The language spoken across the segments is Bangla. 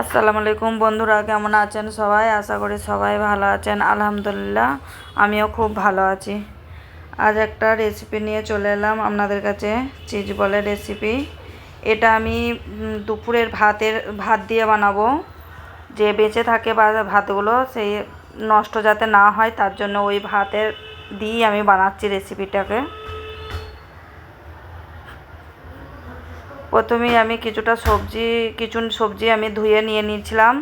আসসালামু আলাইকুম বন্ধুরা, কেমন আছেন সবাই? আশা করি সবাই ভালো আছেন। আলহামদুলিল্লাহ, আমিও খুব ভালো আছি। আজ একটা রেসিপি নিয়ে চলে এলাম আপনাদের কাছে, চিজ বলের রেসিপি। এটা আমি দুপুরের ভাত দিয়ে বানাবো। যে বেঁচে থাকে বা ভাতগুলো সেই নষ্ট যাতে না হয় তার জন্য ওই ভাতের দিয়েই আমি বানাচ্ছি রেসিপিটাকে। প্রথমেই আমি কিছু সবজি আমি ধুয়ে নিয়ে নিয়েছিলাম।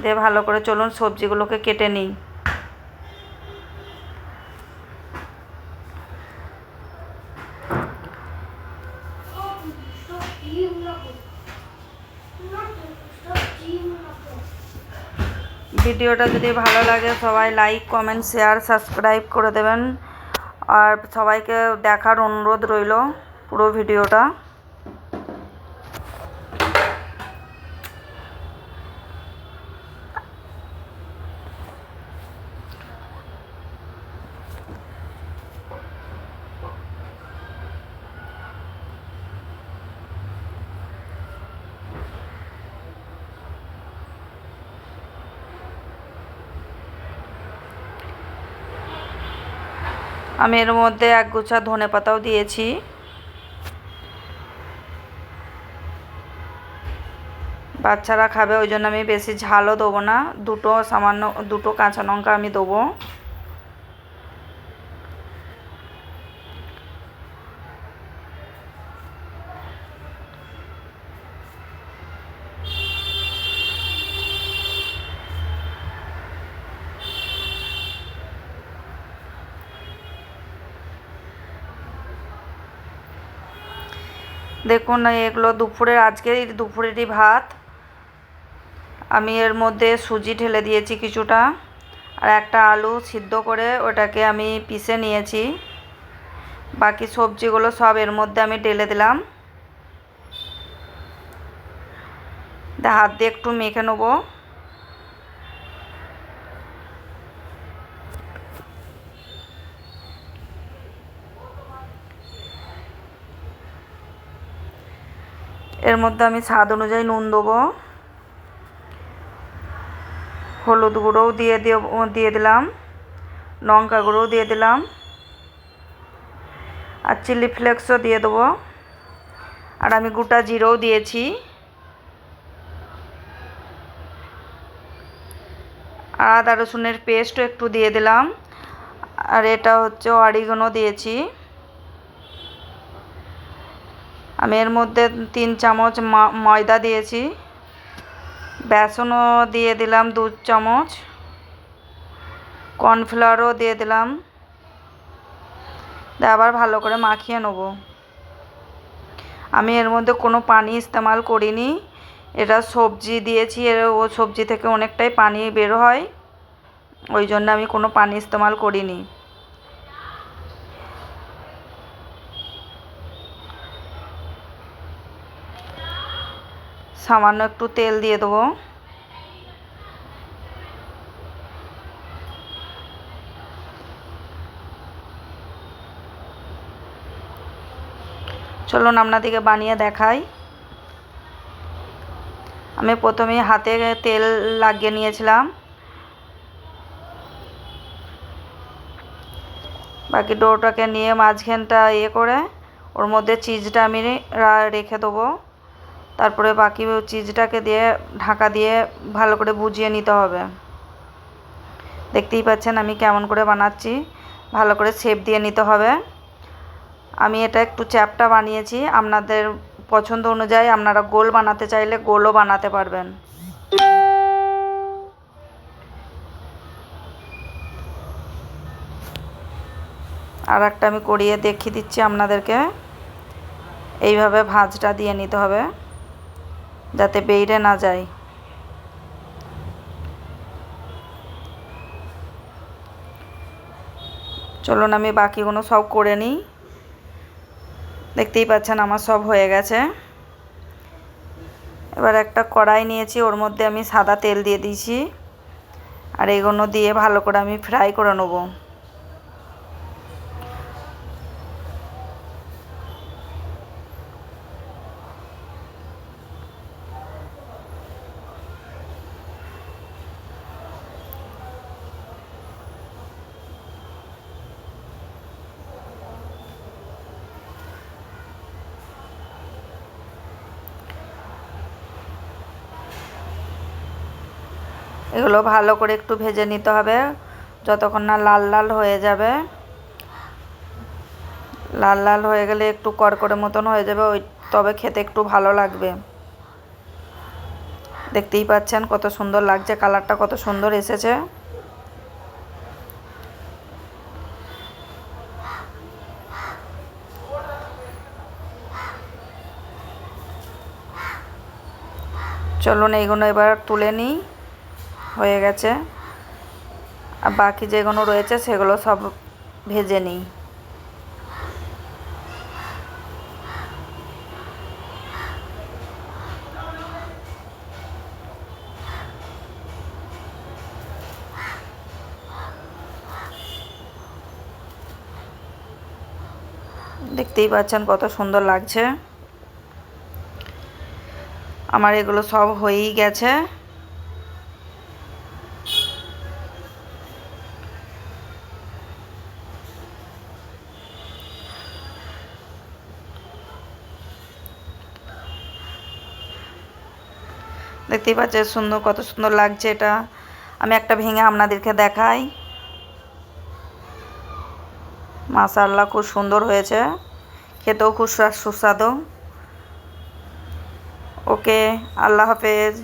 দিয়ে ভালো করে চলুন সবজিগুলোকে কেটে নিই। ভিডিওটা যদি ভালো লাগে সবাই লাইক, কমেন্ট, শেয়ার, সাবস্ক্রাইব করে দেবেন। আর সবাইকে দেখার অনুরোধ রইল পুরো ভিডিওটা। আমি এর মধ্যে এক গুছা ধনেপাতাও দিয়েছি। বাচ্চারা খাবে ওই জন্য আমি বেশি ঝালও দেবো না। সামান্য দুটো কাঁচা লঙ্কা আমি দেবো। দেখুন এগুলো আজকের দুপুরেরই ভাত। আমি এর মধ্যে সুজি ঢেলে দিয়েছি কিছুটা, আর একটা আলু সিদ্ধ করে ওটাকে আমি পিষে নিয়েছি। বাকি সবজিগুলো সব এর মধ্যে আমি ঢেলে দিলাম। হাত দিয়ে একটু মেখে নেব। এর মধ্যে আমি স্বাদ অনুযায়ী নুন দেবো, হলুদ গুঁড়োও দিয়ে দিলাম, লঙ্কা গুঁড়োও দিয়ে দিলাম, আর চিলি ফ্লেক্সও দিয়ে দেবো। আর আমি গোটা জিরেও দিয়েছি। আদা রসুনের পেস্টও একটু দিয়ে দিলাম। আর এটা হচ্ছে অরিগানো দিয়েছি। আমি এর মধ্যে 3 চামচ ময়দা দিয়েছি। বেসনও দিয়ে দিলাম 2 চামচ, কর্নফ্লাওয়ারও দিয়ে দিলাম। আবার ভালো করে মাখিয়ে নেব। আমি এর মধ্যে কোনো পানি ইস্তেমাল করিনি। এটা সবজি দিয়েছি, ও সবজি থেকে অনেকটাই পানি বের হয়, ওই জন্য আমি কোনো পানি ইস্তেমাল করিনি। সামান্য একটু তেল দিয়ে দেবো। চলুন আপনাদেরকে বানিয়ে দেখাই। আমি প্রথমেই হাতে তেল লাগিয়ে নিয়েছিলাম। বাকি ডোটাকে নিয়ে মাঝখানটা করে ওর মধ্যে চিজটা আমি রেখে দেবো। তারপরে বাকি চিজটাকে দিয়ে ঢাকা দিয়ে ভালো করে বুঝিয়ে নিতে হবে। দেখতেই পাচ্ছেন আমি কেমন করে বানাচ্ছি। ভালো করে শেপ দিয়ে নিতে হবে। আমি এটা একটু চ্যাপ্টা বানিয়েছি। আপনাদের পছন্দ অনুযায়ী আপনারা গোল বানাতে চাইলে গোলও বানাতে পারবেন। আর একটা আমি করিয়ে দেখিয়ে দিচ্ছি আপনাদেরকে। এইভাবে ভাঁজটা দিয়ে নিতে হবে যাতে বেইরে না যায়। চলুন আমি বাকিগুলো সব করে নিই। দেখতেই পাচ্ছেন আমার সব হয়ে গেছে। এবার একটা কড়াই নিয়েছি, ওর মধ্যে আমি সাদা তেল দিয়ে দিয়েছি। আর এগুলো দিয়ে ভালো করে আমি ফ্রাই করে নেব। এগুলো ভালো করে একটু ভেজে নিতে হবে যতক্ষণ না লাল লাল হয়ে যাবে। লাল লাল হয়ে গেলে একটু কড়কড়ে মতন হয়ে যাবে, ওই তবে খেতে একটু ভালো লাগবে। দেখতেই পাচ্ছেন কত সুন্দর লাগছে, কালারটা কত সুন্দর এসেছে। চলুন এইগুলো এবার তুলে নিই, হয়ে গেছে। আর বাকি যেগুলো রয়েছে সেগুলো সব ভেজে নিই। দেখতেই পাচ্ছেন কত সুন্দর লাগছে। আমার এগুলো সব হয়েই গেছে। দেখতেই পাচ্ছেন সুন্দর, কত সুন্দর লাগছে এটা। আমি একটা ভেঙে আপনাদেরকে দেখাই। মাশাআল্লাহ, খুব সুন্দর হয়েছে, খেতেও খুব সুস্বাদু। ওকে, আল্লাহ হাফেজ।